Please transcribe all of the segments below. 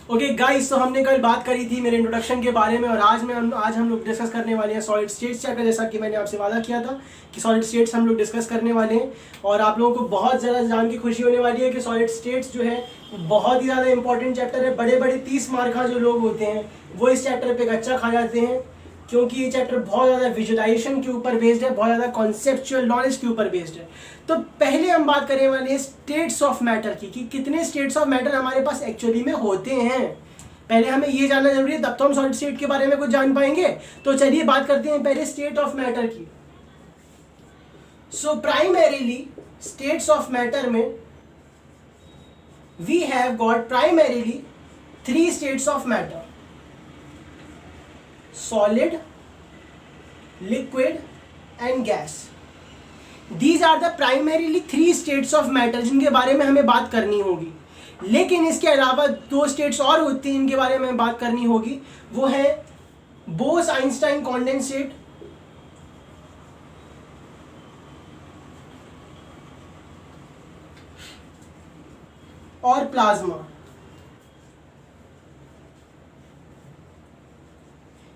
Okay guys, तो हमने कल बात करी थी मेरे इंट्रोडक्शन के बारे में और आज हम लोग डिस्कस करने वाले हैं सॉलिड स्टेट्स चैप्टर। जैसा कि मैंने आपसे वादा किया था कि सॉलिड स्टेट्स हम लोग डिस्कस करने वाले हैं और आप लोगों को बहुत ज़्यादा जान की खुशी होने वाली है कि सॉलिड स्टेट्स जो है बहुत ही ज़्यादा इंपॉर्टेंट चैप्टर है। बड़े बड़े 30 मार्क का जो लोग होते हैं वो इस चैप्टर पे कच्चा खा जाते हैं, क्योंकि ये चैप्टर बहुत ज़्यादा विजुअलाइजेशन के ऊपर बेस्ड है, बहुत ज़्यादा कॉन्सेप्चुअल नॉलेज के ऊपर बेस्ड है। तो पहले हम बात करने वाले हैं स्टेट्स ऑफ मैटर की, कि कितने स्टेट्स ऑफ मैटर हमारे पास एक्चुअली में होते हैं। पहले हमें ये जानना जरूरी है, तब तो हम सॉलिड स्टेट के बारे में कुछ जान पाएंगे। तो चलिए बात करते हैं पहले स्टेट ऑफ मैटर की। So primarily states of matter में we have got primarily 3 states of matter: solid, liquid and gas. These are the primarily 3 states of matter जिनके बारे में हमें बात करनी होगी। लेकिन इसके अलावा 2 स्टेट्स और होती हैं इनके बारे में हमें बात करनी होगी। वो है बोस-आइंस्टाइन कॉन्डेंसेट और प्लाज्मा।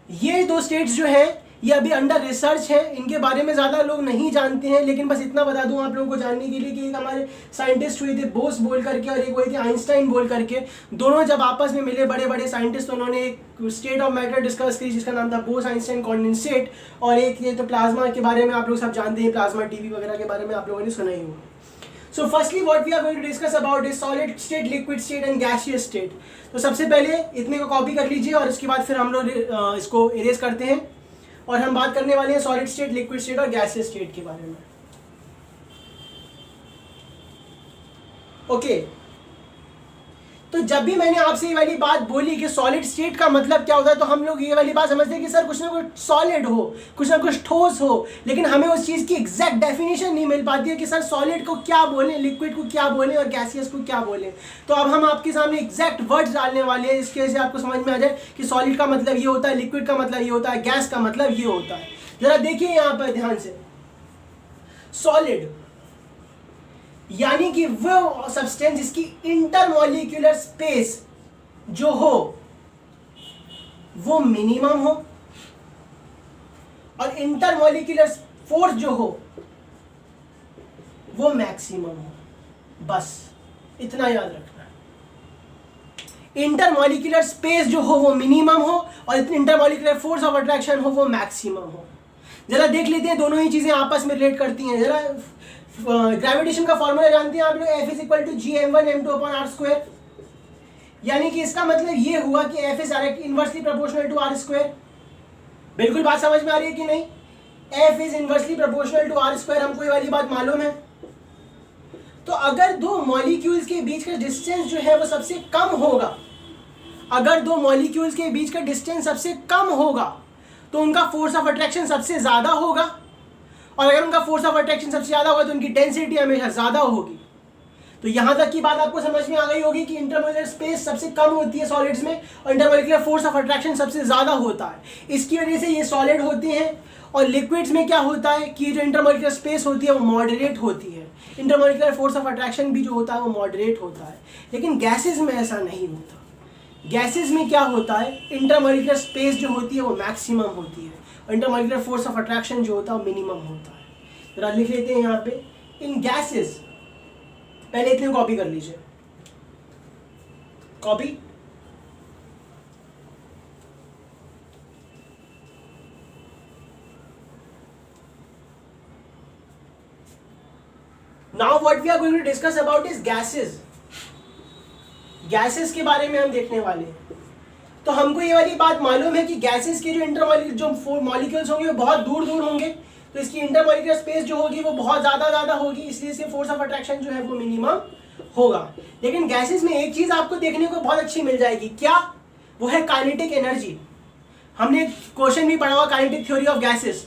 ये 2 स्टेट्स जो है ये अभी अंडर रिसर्च है, इनके बारे में ज़्यादा लोग नहीं जानते हैं। लेकिन बस इतना बता दूं आप लोगों को जानने के लिए कि एक हमारे साइंटिस्ट हुए थे बोस बोल करके और एक हुए थे आइंस्टाइन बोल करके। दोनों जब आपस में मिले बड़े बड़े साइंटिस्ट, तो उन्होंने एक स्टेट ऑफ मैटर डिस्कस की जिसका नाम था बोस-आइंस्टाइन कॉन्डेंसेट। और एक ये तो प्लाज्मा के बारे में आप लोग सब जानते हैं, प्लाज्मा टीवी वगैरह के बारे में आप लोगों ने सुना ही होगा। So firstly what we are going to discuss about is solid state, liquid state and gaseous state. तो सबसे पहले इतने को कॉपी कर लीजिए और इसके बाद फिर हम लोग इसको इरेज करते हैं और हम बात करने वाले हैं सॉलिड स्टेट, लिक्विड स्टेट और गैसियस स्टेट के बारे में। ओके, तो जब भी मैंने आपसे ये वाली बात बोली कि सॉलिड स्टेट का मतलब क्या होता है, तो हम लोग ये वाली बात समझते हैं कि सर कुछ ना कुछ सॉलिड हो, कुछ ना कुछ ठोस हो, लेकिन हमें उस चीज़ की एग्जैक्ट डेफिनेशन नहीं मिल पाती है कि सर सॉलिड को क्या बोलें, लिक्विड को क्या बोलें और गैसियस को क्या बोलें। तो अब हम आपके सामने एग्जैक्ट वर्ड्स डालने वाले हैं इसके वजह से आपको समझ में आ जाए कि सॉलिड का मतलब ये होता है, लिक्विड का मतलब ये होता है, गैस का मतलब ये होता है। जरा देखिए यहाँ पर ध्यान से, सॉलिड यानी कि वो सब्सटेंस जिसकी इंटरमॉलिक्यूलर स्पेस जो हो वो मिनिमम हो और इंटरमॉलिक्यूलर फोर्स जो हो वो मैक्सिमम हो। बस इतना याद रखना है। इंटरमॉलिक्यूलर स्पेस जो हो वो मिनिमम हो और इंटरमॉलिक्यूलर फोर्स ऑफ अट्रैक्शन हो वो मैक्सिमम हो। जरा देख लेते हैं दोनों ही चीजें आपस में रिलेट करती हैं। जरा ग्रेविटेशन का फॉर्मूला जानते हैं आप लोग, F is equal to G m1m2/r²। यानी कि इसका मतलब ये हुआ कि F is direct inversely proportional to r²। बिल्कुल बात समझ में आ रही है कि नहीं? F is inversely proportional to r², हमको ये वाली बात मालूम है। तो अगर 2 मॉलिक्यूल्स के बीच का डिस्टेंस जो है वो सबसे कम होगा, अगर 2 मॉलिक्यूल्स के बीच का डिस्टेंस सबसे कम होगा तो उनका फोर्स ऑफ अट्रैक्शन सबसे ज्यादा होगा, और अगर उनका फोर्स ऑफ अट्रैक्शन सबसे ज्यादा होगा तो उनकी डेंसिटी हमेशा ज्यादा होगी। तो यहां तक की बात आपको समझ में आ गई होगी कि इंटरमॉलिक्यूलर स्पेस सबसे कम होती है सॉलिड्स में और इंटरमॉलिक्यूलर फोर्स ऑफ अट्रैक्शन सबसे ज्यादा होता है। इसकी वजह से ये सॉलिड होते हैं। और लिक्विड्स में क्या होता है कि जो इंटरमॉलिक्यूलर स्पेस होती है वो मॉडरेट होती है, इंटरमॉलिक्यूलर फोर्स ऑफ अट्रैक्शन भी जो होता है वो मॉडरेट होता है। लेकिन गैसेज में ऐसा नहीं होता। गैसेज में क्या होता है, इंटरमॉलिक्यूलर स्पेस जो होती है वो मैक्सिमम होती है और इंटरमॉलिक्यूलर फोर्स ऑफ अट्रैक्शन जो होता है वो मिनिमम होता है। जरा लिख लेते हैं यहाँ पे, इन गैसेज, पहले इतने कॉपी कर लीजिए, copy. Now what we are going to discuss about is gases. Gases के बारे में हम देखने वाले हैं। तो हमको ये वाली बात मालूम है कि गैसेज के जो जो मॉलिक्यूल्स होंगे वो बहुत दूर दूर होंगे, तो इसकी इंटरमॉलिक्यूलर स्पेस जो होगी वो बहुत ज़्यादा होगी, इसलिए इसके फोर्स ऑफ अट्रैक्शन जो है वो मिनिमम होगा। लेकिन गैसेज में एक चीज़ आपको देखने को बहुत अच्छी मिल जाएगी, क्या? वो है काइनेटिक एनर्जी। हमने क्वेश्चन भी पढ़ा हुआ kinetic theory of gases,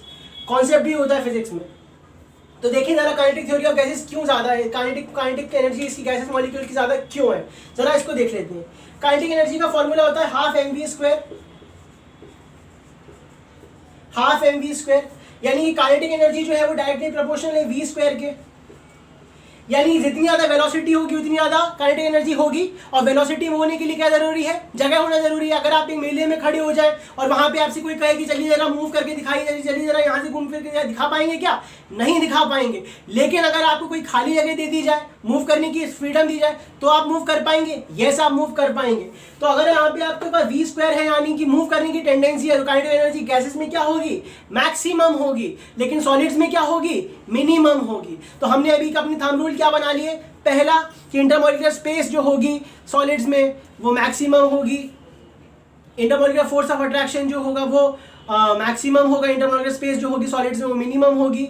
concept भी होता है फिजिक्स में। तो देखिए जरा काइनेटिक थ्योरी ऑफ गैसेज क्यों ज़्यादा है, काइनेटिक एनर्जी इसकी गैसेज मॉलिक्यूल की ज़्यादा क्यों है, जरा इसको देख लेते हैं। काइनेटिक एनर्जी का फॉर्मूला होता है हाफ mv², यानी कि काइनेटिक एनर्जी जो है वो डायरेक्टली प्रोपोर्शनल है v² के। यानी जितनी ज़्यादा वेलोसिटी होगी उतनी ज़्यादा काइनेटिक एनर्जी होगी, और वेलोसिटी में होने के लिए क्या ज़रूरी है, जगह होना ज़रूरी है। अगर आप एक मेले में खड़े हो जाए और वहाँ पे आपसे कोई कहे कि चलिए ज़रा मूव करके दिखाई, चलिए ज़रा यहाँ से घूम फिर के दिखा पाएंगे क्या, नहीं दिखा पाएंगे। लेकिन अगर आपको कोई खाली जगह दे दी जाए, मूव करने की फ्रीडम दी जाए, तो आप मूव कर पाएंगे, यस आप मूव कर पाएंगे। तो अगर यहाँ पे आपके पास v² है, यानी कि मूव करने की टेंडेंसी है, तो काइनेटिक एनर्जी गैसेस में क्या होगी, मैक्सिमम होगी, लेकिन सॉलिड्स में क्या होगी, मिनिमम होगी। तो हमने अभी अपनी थंब रूल क्या बना लिए, पहला कि इंटरमॉलिक्यूलर स्पेस जो होगी सॉलिड्स में वो मैक्सिमम होगी, इंटरमॉलिक्यूलर फोर्स ऑफ अट्रैक्शन जो होगा वो मैक्सिमम होगा, इंटरमॉलिक्यूलर स्पेस जो होगी सॉलिड्स में वो मिनिमम होगी।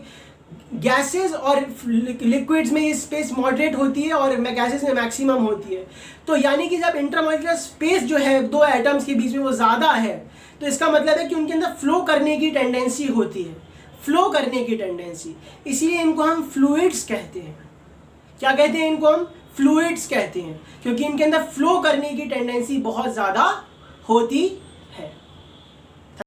गैसेस और लिक्विड्स में ये स्पेस मॉडरेट होती है और गैसेस में मैक्सिमम होती है। तो यानी कि जब इंटरमॉलिक्यूलर स्पेस जो है दो एटम्स के बीच में वो ज़्यादा है, तो इसका मतलब है कि उनके अंदर फ्लो करने की टेंडेंसी होती है, फ्लो करने की टेंडेंसी, इसलिए इनको हम फ्लूइड्स कहते हैं। क्या कहते हैं इनको, हम फ्लूइड्स कहते हैं, क्योंकि इनके अंदर फ्लो करने की टेंडेंसी बहुत ज़्यादा होती